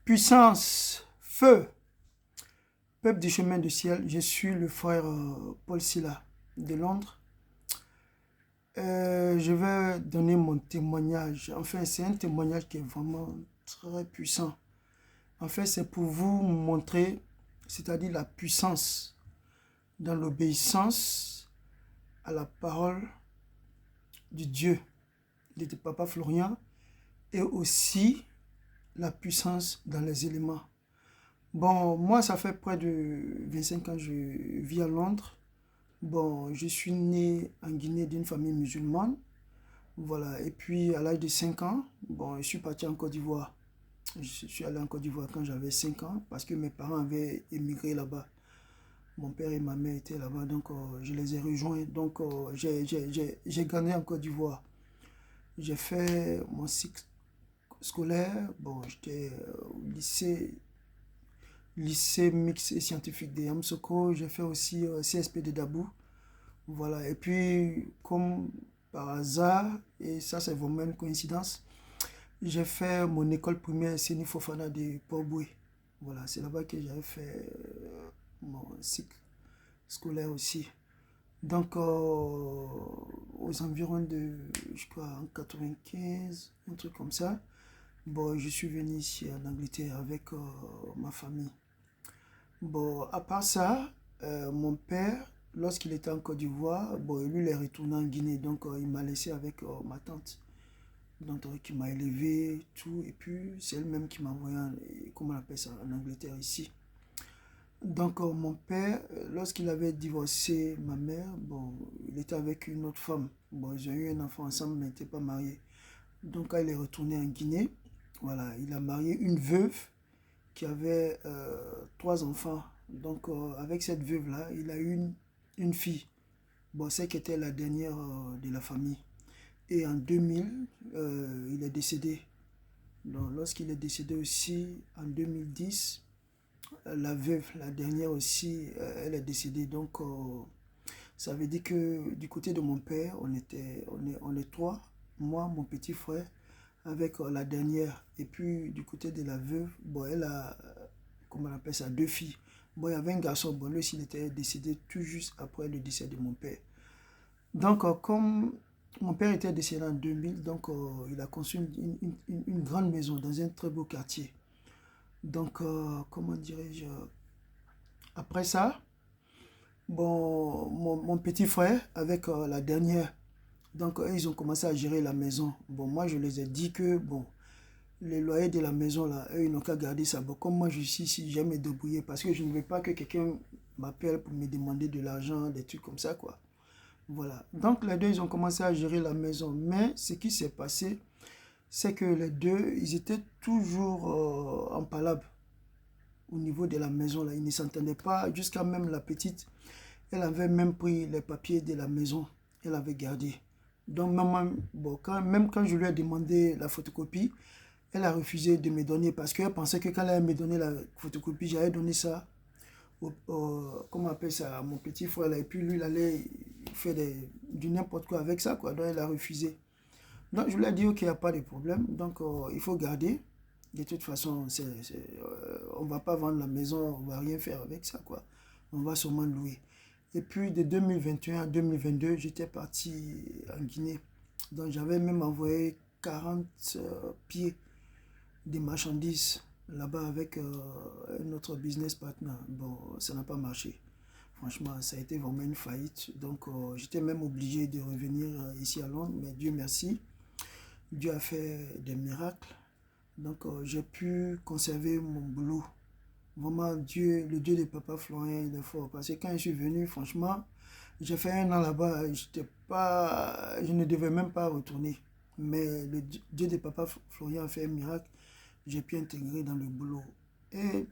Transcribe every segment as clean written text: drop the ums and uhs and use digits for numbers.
Puissance, feu, peuple du chemin du ciel, je suis le frère Paul Silla de Londres. Je vais donner mon témoignage. Enfin, c'est un témoignage qui est vraiment très puissant. En fait, c'est pour vous montrer, c'est-à-dire la puissance dans l'obéissance à la parole du Dieu de Papa Florian et aussi la puissance dans les éléments. Bon, moi, ça fait près de 25 ans que je vis à Londres. Bon, je suis né en Guinée d'une famille musulmane. Voilà, et puis à l'âge de 5 ans, bon, je suis parti en Côte d'Ivoire. Je suis allé en Côte d'Ivoire quand j'avais 5 ans parce que mes parents avaient émigré là-bas. Mon père et ma mère étaient là-bas, donc je les ai rejoints. Donc j'ai grandi en Côte d'Ivoire. J'ai fait mon cycle scolaire. Bon, j'étais au lycée mixte et scientifique de Yamsoko. J'ai fait aussi CSP de Dabou. Voilà, et puis comme par hasard, et ça c'est vraiment une coïncidence, j'ai fait mon école primaire Séni Fofana de Port-Boué. Voilà, c'est là-bas que j'avais fait mon cycle scolaire aussi. Donc, aux environs de, je crois, en 95, un truc comme ça, bon, je suis venu ici en Angleterre avec ma famille. Bon, à part ça, mon père, lorsqu'il était en Côte d'Ivoire, bon, lui, il est retourné en Guinée, donc il m'a laissé avec ma tante. Donc, qui m'a élevé, tout, et puis c'est elle-même qui m'a envoyé, comment on appelle ça, en Angleterre ici. Donc, mon père, lorsqu'il avait divorcé ma mère, bon, il était avec une autre femme. Bon, ils ont eu un enfant ensemble, mais ils n'étaient pas mariés. Donc, quand il est retourné en Guinée, voilà, il a marié une veuve qui avait 3 enfants. Donc, avec cette veuve-là, il a eu une fille. Bon, celle qui était la dernière de la famille. Et en 2000, il est décédé. Donc, lorsqu'il est décédé aussi, en 2010, la veuve, la dernière aussi, elle est décédée. Donc, ça veut dire que du côté de mon père, on est trois. Moi, mon petit frère, avec la dernière. Et puis, du côté de la veuve, bon, elle a, comment on appelle ça, 2 filles. Bon, il y avait un garçon, bon, lui aussi, il était décédé tout juste après le décès de mon père. Donc, comme mon père était décédé en 2000, donc il a construit une grande maison dans un très beau quartier. Donc, comment dirais-je, après ça, bon, mon petit frère avec la dernière, donc ils ont commencé à gérer la maison. Bon, moi, je les ai dit que, bon, les loyers de la maison, là, eux, ils n'ont qu'à garder ça. Bon, comme moi, je suis ici, j'aime me débrouiller parce que je ne veux pas que quelqu'un m'appelle pour me demander de l'argent, des trucs comme ça, quoi. Voilà. Donc, les deux, ils ont commencé à gérer la maison. Mais ce qui s'est passé, c'est que les deux, ils étaient toujours en palabre au niveau de la maison, là. Ils ne s'entendaient pas. Jusqu'à même la petite, elle avait même pris les papiers de la maison. Elle avait gardé. Donc, bon, même quand je lui ai demandé la photocopie, elle a refusé de me donner parce qu'elle pensait que quand elle allait me donner la photocopie, j'allais donner ça comment on appelle ça, à mon petit frère là, et puis lui il allait faire du n'importe quoi avec ça, quoi. Donc elle a refusé. Donc je lui ai dit ok, il n'y a pas de problème, donc il faut garder. De toute façon, on ne va pas vendre la maison, on ne va rien faire avec ça, quoi. On va seulement louer. Et puis de 2021 à 2022, j'étais parti en Guinée. Donc j'avais même envoyé 40 pieds de marchandises là-bas avec notre business partner. Bon, ça n'a pas marché. Franchement, ça a été vraiment une faillite. Donc, j'étais même obligé de revenir ici à Londres. Mais Dieu merci, Dieu a fait des miracles. Donc, j'ai pu conserver mon boulot. Vraiment, Dieu, le Dieu de Papa Florian, il est fort. Parce que quand je suis venu, franchement, j'ai fait un an là-bas. Je ne devais même pas retourner. Mais le Dieu de Papa Florian a fait un miracle. J'ai pu intégrer dans le boulot. Et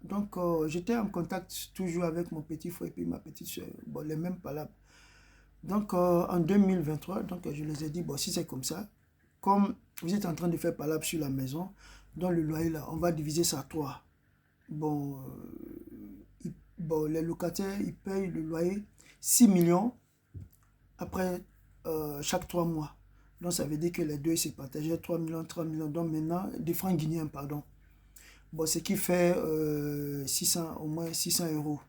donc, j'étais en contact toujours avec mon petit frère et puis ma petite soeur. Bon, les mêmes palabres. Donc, en 2023, donc, je les ai dit, bon, si c'est comme ça, comme vous êtes en train de faire palabre sur la maison, dans le loyer, là, on va diviser ça à 3. Bon, bon, les locataires, ils payent le loyer 6 millions après chaque 3 mois. Donc, ça veut dire que les deux se partageaient 3 millions, 3 millions. Donc, maintenant, des francs guinéens, pardon. Bon, ce qui fait 600, au moins 600 euros.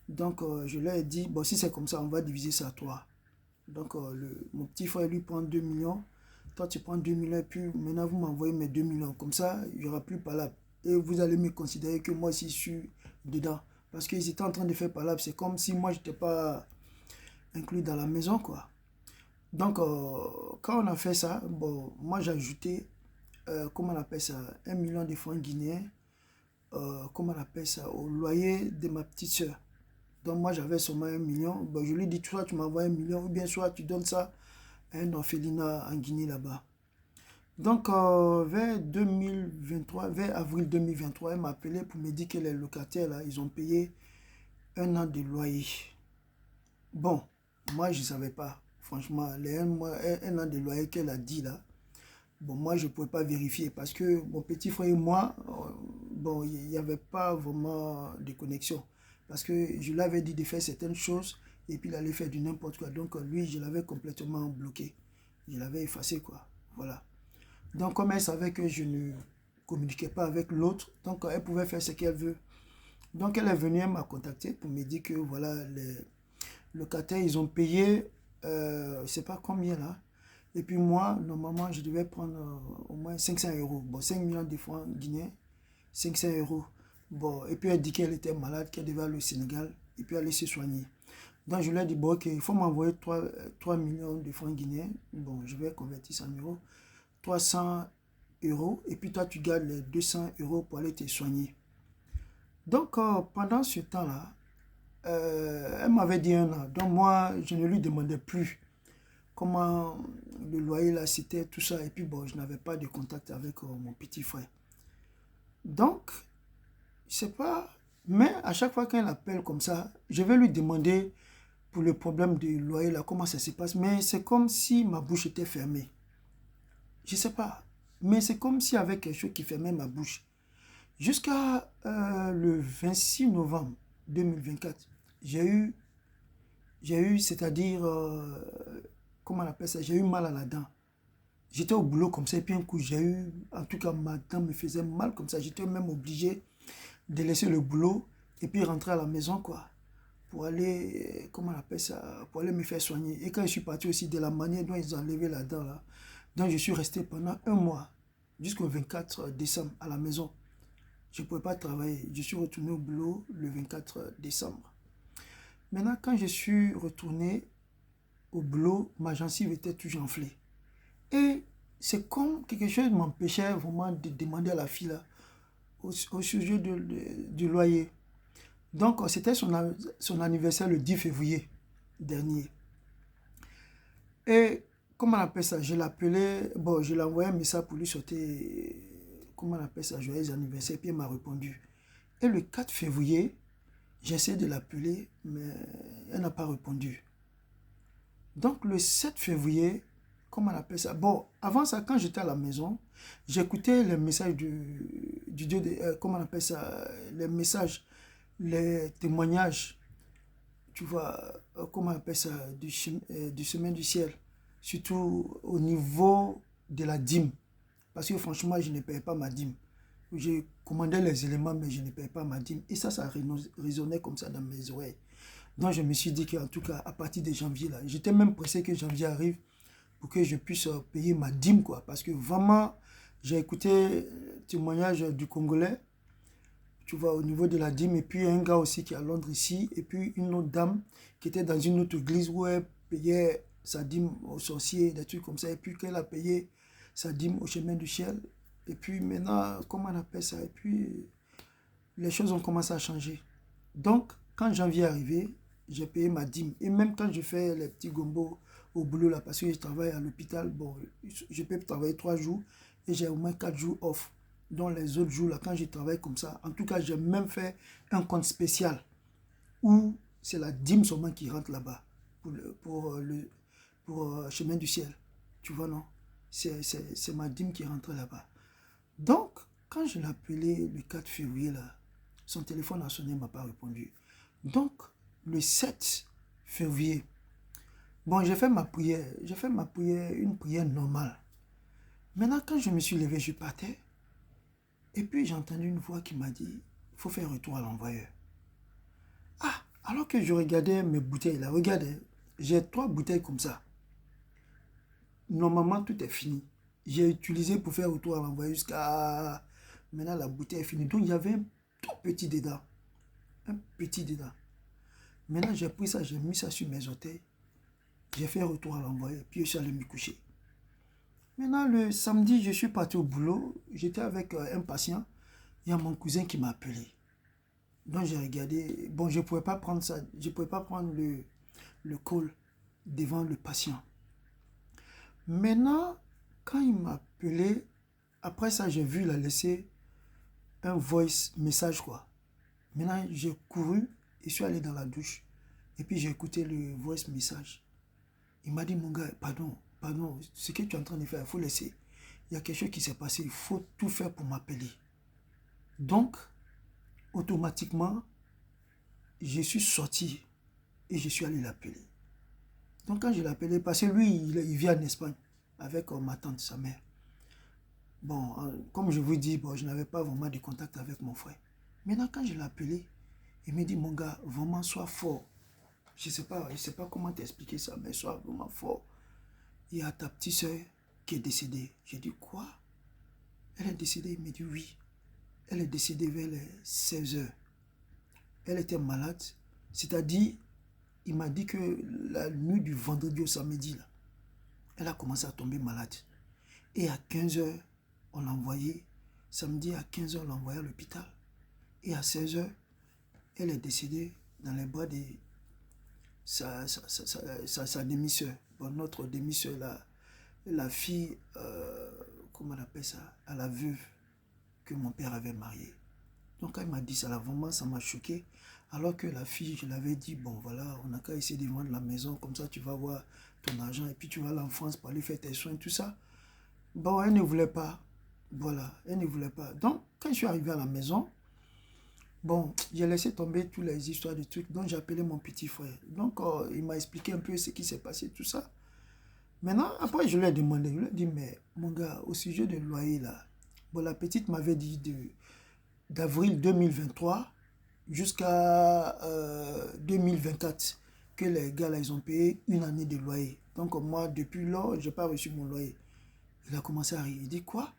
Donc, je leur ai dit, bon, si c'est comme ça, on va diviser ça à toi. Donc, mon petit frère, lui, prend 2 millions. Toi, tu prends 2 millions. Et puis, maintenant, vous m'envoyez mes 2 millions. Comme ça, il n'y aura plus palabre. Et vous allez me considérer que moi aussi, je suis dedans. Parce qu'ils étaient en train de faire palabre. C'est comme si moi, je n'étais pas inclus dans la maison, quoi. Donc, quand on a fait ça, bon, moi, j'ai ajouté, comment on appelle ça, 1 million de francs guinéens, comment on appelle ça, au loyer de ma petite soeur. Donc moi j'avais seulement 1 million. Ben, je lui ai dit, soit tu m'envoies 1 million, ou bien soit tu donnes ça à un orphelinat en Guinée là-bas. Donc vers 2023, vers avril 2023, elle m'a appelé pour me dire que les locataires là, ils ont payé 1 an de loyer. Bon, moi je ne savais pas. Franchement, les 1 an de loyer qu'elle a dit là, bon, moi je ne pouvais pas vérifier parce que mon petit frère et moi, bon, il n'y avait pas vraiment de connexion. Parce que je lui avais dit de faire certaines choses et puis il allait faire du n'importe quoi. Donc lui, je l'avais complètement bloqué. Je l'avais effacé, quoi. Voilà. Donc comme elle savait que je ne communiquais pas avec l'autre, donc elle pouvait faire ce qu'elle veut. Donc elle est venue, elle m'a contacté pour me dire que voilà, les locataires, ils ont payé, je ne sais pas combien là. Et puis moi, normalement, je devais prendre au moins 500 euros. Bon, 5 millions de francs guinéens, 500 euros. Bon, et puis elle dit qu'elle était malade, qu'elle devait aller au Sénégal, et puis aller se soigner. Donc je lui ai dit, bon, ok, il faut m'envoyer 3 millions de francs guinéens. Bon, je vais convertir ça en euros. 300 euros, et puis toi, tu gardes les 200 euros pour aller te soigner. Donc, pendant ce temps-là, elle m'avait dit 1 an. Donc moi, je ne lui demandais plus comment le loyer là c'était tout ça, et puis bon, je n'avais pas de contact avec mon petit frère. Donc je sais pas, mais à chaque fois qu'elle appelle comme ça, je vais lui demander pour le problème du loyer là, comment ça se passe, mais c'est comme si ma bouche était fermée. Je sais pas, mais c'est comme s'il y avait quelque chose qui fermait ma bouche. Jusqu'à le 26 novembre 2024, j'ai eu, c'est-à-dire, comment on appelle ça, j'ai eu mal à la dent. J'étais au boulot comme ça, et puis un coup, j'ai eu, en tout cas, ma dent me faisait mal comme ça. J'étais même obligé de laisser le boulot et puis rentrer à la maison, quoi, pour aller, comment on appelle ça, pour aller me faire soigner. Et quand je suis parti aussi, de la manière dont ils ont enlevé la dent, là, donc je suis resté pendant un mois, jusqu'au 24 décembre, à la maison. Je ne pouvais pas travailler. Je suis retourné au boulot le 24 décembre. Maintenant, quand je suis retourné au boulot, ma gencive était toujours enflée. Et c'est comme quelque chose m'empêchait vraiment de demander à la fille là, au sujet du loyer. Donc, c'était son anniversaire le 10 février dernier. Et, comment on appelle ça, je l'appelais, bon, je lui ai envoyé un message pour lui souhaiter, comment on appelle ça, joyeux anniversaire, puis il m'a répondu. Et le 4 février, j'essaie de l'appeler, mais elle n'a pas répondu. Donc, le 7 février, comment on appelle ça? Bon, avant ça, quand j'étais à la maison, j'écoutais les messages du Dieu, comment on appelle ça? Les messages, les témoignages, tu vois, comment on appelle ça? Du chemin du ciel. Surtout au niveau de la dîme. Parce que franchement, je ne payais pas ma dîme. Je commandais les éléments, mais je ne payais pas ma dîme. Et ça résonnait comme ça dans mes oreilles. Donc, je me suis dit qu'en tout cas, à partir de janvier, là, j'étais même pressé que janvier arrive pour que je puisse payer ma dîme, quoi. Parce que vraiment, j'ai écouté le témoignage du Congolais, tu vois, au niveau de la dîme, et puis un gars aussi qui est à Londres ici, et puis une autre dame qui était dans une autre église où elle payait sa dîme aux sorciers, des trucs comme ça, et puis qu'elle a payé sa dîme au chemin du ciel. Et puis maintenant, comment on appelle ça? Et puis les choses ont commencé à changer. Donc, quand janvier est arrivé, j'ai payé ma dîme. Et même quand je fais les petits gombos au boulot là, parce que je travaille à l'hôpital, bon, je peux travailler 3 jours et j'ai au moins 4 jours off. Dans les autres jours là, quand je travaille comme ça, en tout cas, j'ai même fait un compte spécial où c'est la dîme seulement qui rentre là-bas pour chemin du ciel. Tu vois, non? C'est ma dîme qui rentre là-bas. Donc, quand je l'ai appelé le 4 février là, son téléphone a sonné, il ne m'a pas répondu. Donc, le 7 février, bon, j'ai fait ma prière. J'ai fait ma prière, une prière normale. Maintenant, quand je me suis levé, je partais. Et puis j'ai entendu une voix qui m'a dit, il faut faire retour à l'envoyeur. Ah, alors que je regardais mes bouteilles là, regardez, j'ai 3 bouteilles comme ça. Normalement, tout est fini. J'ai utilisé pour faire retour à l'envoyeur jusqu'à... Maintenant, la bouteille est finie. Donc, il y avait un tout petit dedans. Un petit dedans. Maintenant, j'ai pris ça, j'ai mis ça sur mes orteils. J'ai fait retour à l'envoyeur, puis je suis allé me coucher. Maintenant, le samedi, je suis parti au boulot. J'étais avec un patient. Il y a mon cousin qui m'a appelé. Donc, j'ai regardé. Bon, je ne pouvais pas prendre ça. Je ne pouvais pas prendre le call devant le patient. Maintenant, quand il m'a appelé, après ça, j'ai vu, il a laissé un voice message, quoi. Maintenant, j'ai couru et suis allé dans la douche. Et puis, j'ai écouté le voice message. Il m'a dit, mon gars, pardon, ce que tu es en train de faire, il faut laisser. Il y a quelque chose qui s'est passé, il faut tout faire pour m'appeler. Donc, automatiquement, je suis sorti et je suis allé l'appeler. Donc, quand je l'ai appelé, parce que lui, il vit en Espagne avec ma tante, sa mère. Bon, comme je vous dis, bon, je n'avais pas vraiment de contact avec mon frère. Maintenant, quand je l'ai appelé, il me dit, mon gars, vraiment, sois fort. Je ne sais pas comment t'expliquer ça, mais sois vraiment fort. Il y a ta petite soeur qui est décédée. J'ai dit, quoi? Elle est décédée? Il me dit, oui. Elle est décédée vers les 16 heures. Elle était malade. C'est-à-dire, il m'a dit que la nuit du vendredi au samedi, là, elle a commencé à tomber malade. Et à 15 heures, on l'a envoyée. Samedi à 15 heures, on l'a envoyée à l'hôpital. Et à 16 heures, elle est décédée dans les bras de sa demi-sœur. Bon, notre demi-sœur, la fille, comment on appelle ça, à la veuve que mon père avait mariée. Donc quand il m'a dit ça, là, vraiment, ça m'a choqué. Alors que la fille, je l'avais dit, bon voilà, on n'a qu'à essayer de vendre la maison, comme ça tu vas avoir ton argent, et puis tu vas aller en France pour aller faire tes soins, tout ça. Bon, elle ne voulait pas. Voilà, elle ne voulait pas. Donc, quand je suis arrivé à la maison, bon, j'ai laissé tomber toutes les histoires de trucs. Donc, j'ai appelé mon petit frère. Donc, il m'a expliqué un peu ce qui s'est passé, tout ça. Maintenant, après, je lui ai demandé, je lui ai dit, mais mon gars, au sujet de loyer, là, bon, la petite m'avait dit d'avril 2023 jusqu'à 2024 que les gars, là, ils ont payé 1 année de loyer. Donc, moi, depuis lors, je n'ai pas reçu mon loyer. Il a commencé à rire. Il dit, quoi?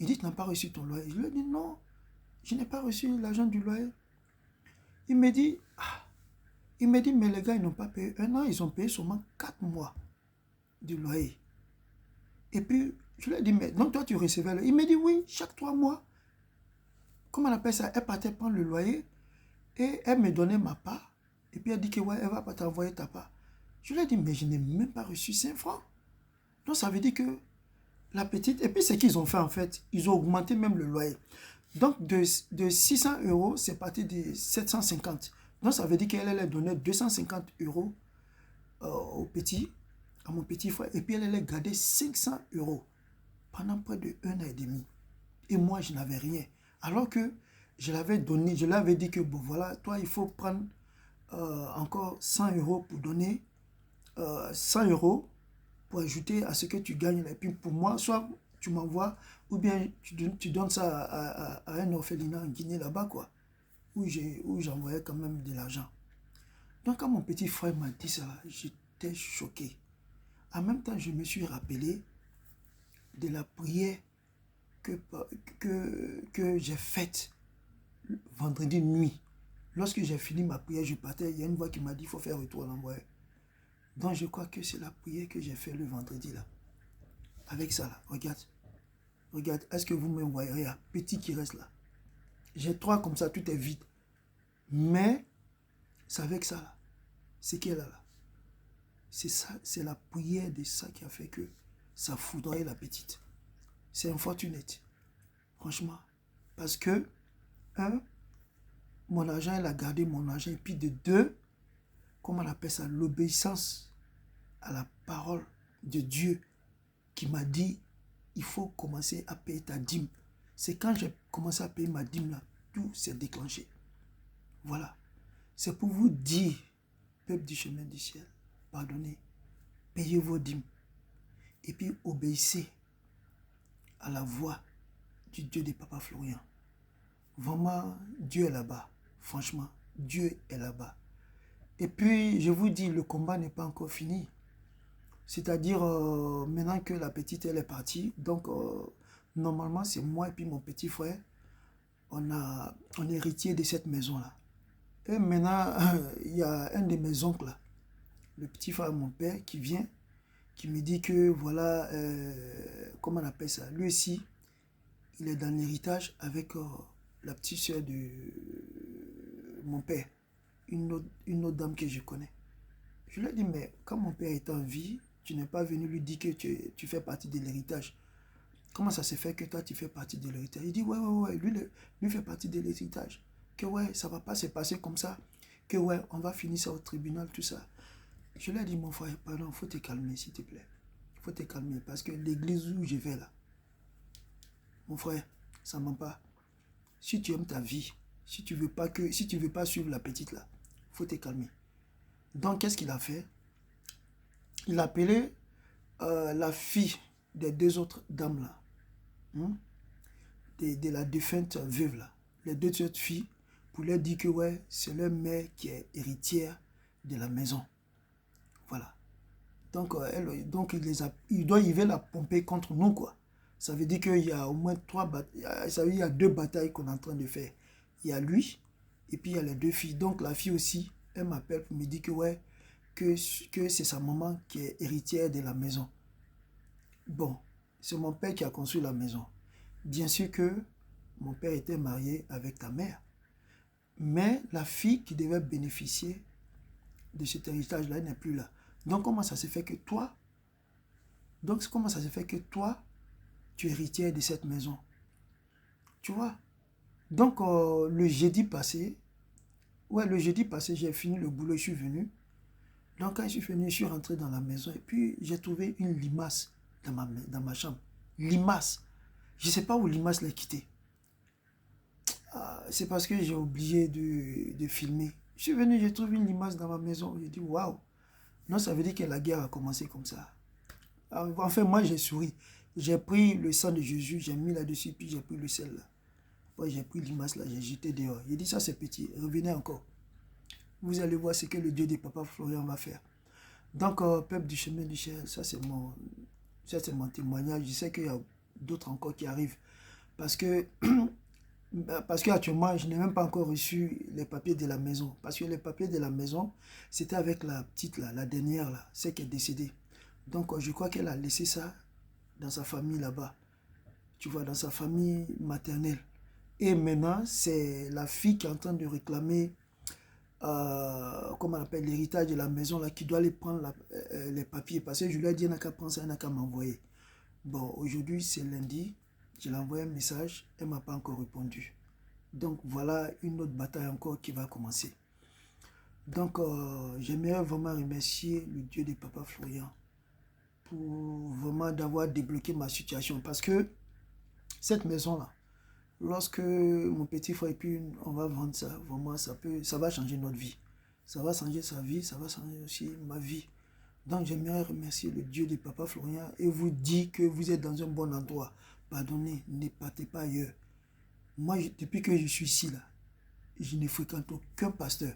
Il dit, tu n'as pas reçu ton loyer. Je lui ai dit, non, je n'ai pas reçu l'argent du loyer. Il me dit, mais les gars, ils n'ont pas payé 1 an, ils ont payé seulement 4 mois de loyer. Et puis, je lui ai dit, mais donc toi, tu recevais le... Il me dit, oui, chaque 3 mois. Comment on appelle ça? Elle partait prendre le loyer et elle me donnait ma part. Et puis elle dit que ouais, elle va pas t'envoyer ta part. Je lui ai dit, mais je n'ai même pas reçu 5 francs. Donc ça veut dire que la petite... Et puis ce qu'ils ont fait en fait, ils ont augmenté même le loyer. Donc de 600 euros, c'est parti de 750. Donc ça veut dire qu'elle allait donner 250 euros à mon petit frère. Et puis elle allait garder 500 euros pendant près de 1 an et demi. Et moi, je n'avais rien. Alors que je l'avais donné, je l'avais dit que bon voilà, toi il faut prendre encore 100 euros pour donner 100 euros pour ajouter à ce que tu gagnes. Et puis pour moi, soit tu m'envoies ou bien tu donnes ça à un orphelinat en Guinée là-bas, quoi, où j'envoyais quand même de l'argent. Donc quand mon petit frère m'a dit ça, j'étais choqué. En même temps, je me suis rappelé de la prière que j'ai faite vendredi nuit. Lorsque j'ai fini ma prière, je partais, il y a une voix qui m'a dit, il faut faire retour à l'envoyeur. Donc je crois que c'est la prière que j'ai fait le vendredi là. Avec ça là, regarde. Regarde, est-ce que vous me voyez là, petit qui reste là. J'ai 3 comme ça, tout est vide. Mais, c'est avec ça là. C'est qu'elle a là. C'est ça, c'est la prière de ça qui a fait que ça foudroie la petite. C'est unfortunate. Franchement. Parce que, mon argent, elle a gardé mon argent. Et puis de 2, comment on appelle ça, l'obéissance à la parole de Dieu qui m'a dit, il faut commencer à payer ta dîme. C'est quand j'ai commencé à payer ma dîme là, tout s'est déclenché. Voilà. C'est pour vous dire, peuple du chemin du ciel, pardonnez, payez vos dîmes. Et puis obéissez à la voix du Dieu de Papa Florian. Vraiment, Dieu est là-bas. Franchement, Dieu est là-bas. Et puis, je vous dis, le combat n'est pas encore fini. C'est-à-dire, maintenant que la petite, elle est partie, donc, normalement, c'est moi et puis mon petit frère, on est héritier de cette maison-là. Et maintenant, il y a un de mes oncles, là, le petit frère de mon père, qui vient, qui me dit que, voilà, comment on appelle ça, lui aussi, il est dans l'héritage avec la petite soeur de mon père, une autre dame que je connais. Je lui ai dit, mais quand mon père est en vie, tu n'es pas venu lui dire que tu fais partie de l'héritage. Comment ça se fait que toi, tu fais partie de l'héritage? Il dit, ouais, lui fait partie de l'héritage. Que ouais, ça va pas se passer comme ça. Que ouais, on va finir ça au tribunal, tout ça. Je lui ai dit, mon frère, pardon, faut te calmer, s'il te plaît. Faut te calmer, parce que l'église où je vais là, mon frère, ça ne ment pas. Si tu aimes ta vie, si tu veux pas suivre la petite là, faut te calmer. Donc, qu'est-ce qu'il a fait? Il a appelé la fille des deux autres dames là, hein, de la défunte veuve là, les deux autres filles, pour leur dire que ouais, c'est leur mère qui est héritière de la maison. Voilà. Donc, il veut la pomper contre nous, quoi. Ça veut dire qu'il y a au moins ça veut dire il y a deux batailles qu'on est en train de faire. Il y a lui, et puis il y a les deux filles. Donc, la fille aussi, elle m'appelle pour me dire que ouais, que c'est sa maman qui est héritière de la maison. Bon, c'est mon père qui a construit la maison. Bien sûr que mon père était marié avec ta mère. Mais la fille qui devait bénéficier de cet héritage-là n'est plus là. Donc, comment ça se fait que toi, tu es héritière de cette maison? Tu vois? Donc, le jeudi passé, j'ai fini le boulot, je suis venu. Donc, quand je suis venu, je suis rentré dans la maison et puis j'ai trouvé une limace dans ma chambre. Limace. Je ne sais pas où limace l'a quitté. C'est parce que j'ai oublié de filmer. Je suis venu, j'ai trouvé une limace dans ma maison. J'ai dit, waouh. Non, ça veut dire que la guerre a commencé comme ça. Enfin, moi, j'ai souri. J'ai pris le sang de Jésus, j'ai mis là-dessus, puis j'ai pris le sel là. Ouais, j'ai pris limace là, j'ai jeté dehors. J'ai dit, ça c'est petit, revenez encore. Vous allez voir ce que le Dieu de Papa Florian va faire. Donc, peuple du chemin du ciel, ça c'est mon témoignage. Je sais qu'il y a d'autres encore qui arrivent. Parce que actuellement, je n'ai même pas encore reçu les papiers de la maison. Parce que les papiers de la maison, c'était avec la petite là, la dernière là, celle qui est décédée. Donc, je crois qu'elle a laissé ça dans sa famille là-bas. Tu vois, dans sa famille maternelle. Et maintenant, c'est la fille qui est en train de réclamer, comment on appelle, l'héritage de la maison, là, qui doit aller prendre les papiers. Parce que je lui ai dit, il n'y a qu'à prendre ça, il n'y a qu'à m'envoyer. Bon, aujourd'hui, c'est lundi. Je lui ai envoyé un message, elle ne m'a pas encore répondu. Donc, voilà une autre bataille encore qui va commencer. Donc, j'aimerais vraiment remercier le Dieu de Papa Florian pour vraiment d'avoir débloqué ma situation. Parce que cette maison-là, lorsque mon petit frère et puis on va vendre ça, vraiment ça va changer notre vie. Ça va changer sa vie, ça va changer aussi ma vie. Donc j'aimerais remercier le Dieu de Papa Florian et vous dire que vous êtes dans un bon endroit. Pardonnez, ne partez pas ailleurs. Moi, depuis que je suis ici, là, je ne fréquente aucun pasteur.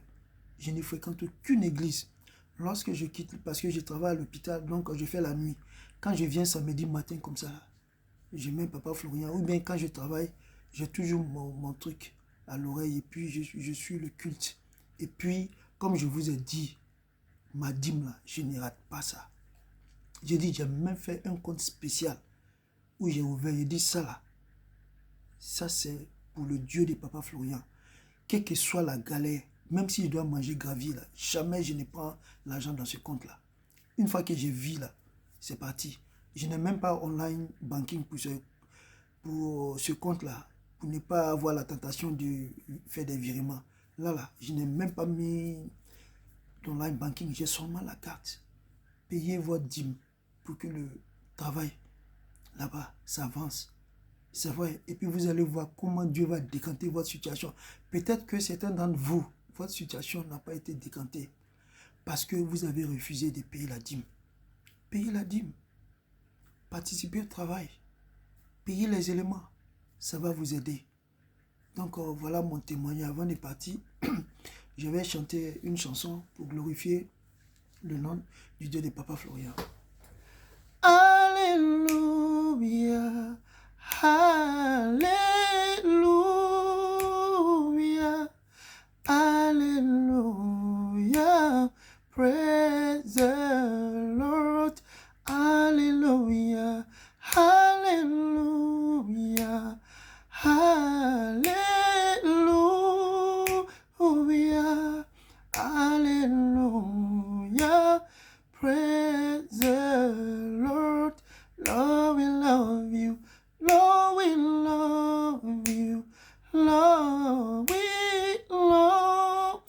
Je ne fréquente aucune église. Lorsque je quitte, parce que je travaille à l'hôpital, donc je fais la nuit. Quand je viens samedi matin comme ça, je mets Papa Florian. Ou bien quand je travaille, j'ai toujours mon truc à l'oreille et puis je suis le culte. Et puis, comme je vous ai dit, ma dîme là, je ne rate pas ça. J'ai dit, j'ai même fait un compte spécial où j'ai ouvert, j'ai dit ça là. Ça c'est pour le Dieu de Papa Florian. Quelle que soit la galère, même si je dois manger gravier là, jamais je ne prends l'argent dans ce compte là. Une fois que je vis là, c'est parti. Je n'ai même pas online banking pour ce compte là, pour ne pas avoir la tentation de faire des virements. Là, je n'ai même pas mis d'online banking, j'ai seulement la carte. Payez votre dîme pour que le travail là-bas s'avance. C'est vrai. Et puis vous allez voir comment Dieu va décanter votre situation. Peut-être que certains d'entre vous, votre situation n'a pas été décantée parce que vous avez refusé de payer la dîme. Payez la dîme. Participez au travail. Payez les éléments. Ça va vous aider. Donc voilà mon témoignage. Avant de partir, je vais chanter une chanson pour glorifier le nom du Dieu de Papa Florian. Alléluia, Alléluia, Alléluia, praise the Lord, Alléluia, Alléluia, Alléluia, Alléluia, praise the Lord. Lord, we love you. Lord, we love you. Lord, we love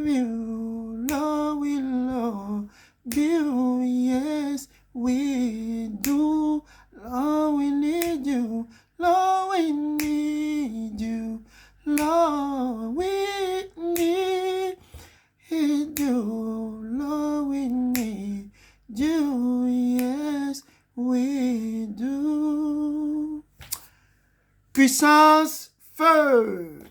you. Lord, we love you. Yes, we do. Lord, we need you. Lord, we need you. Lord, we need you. Lord, we need you. Yes, we do. Puissance, feu.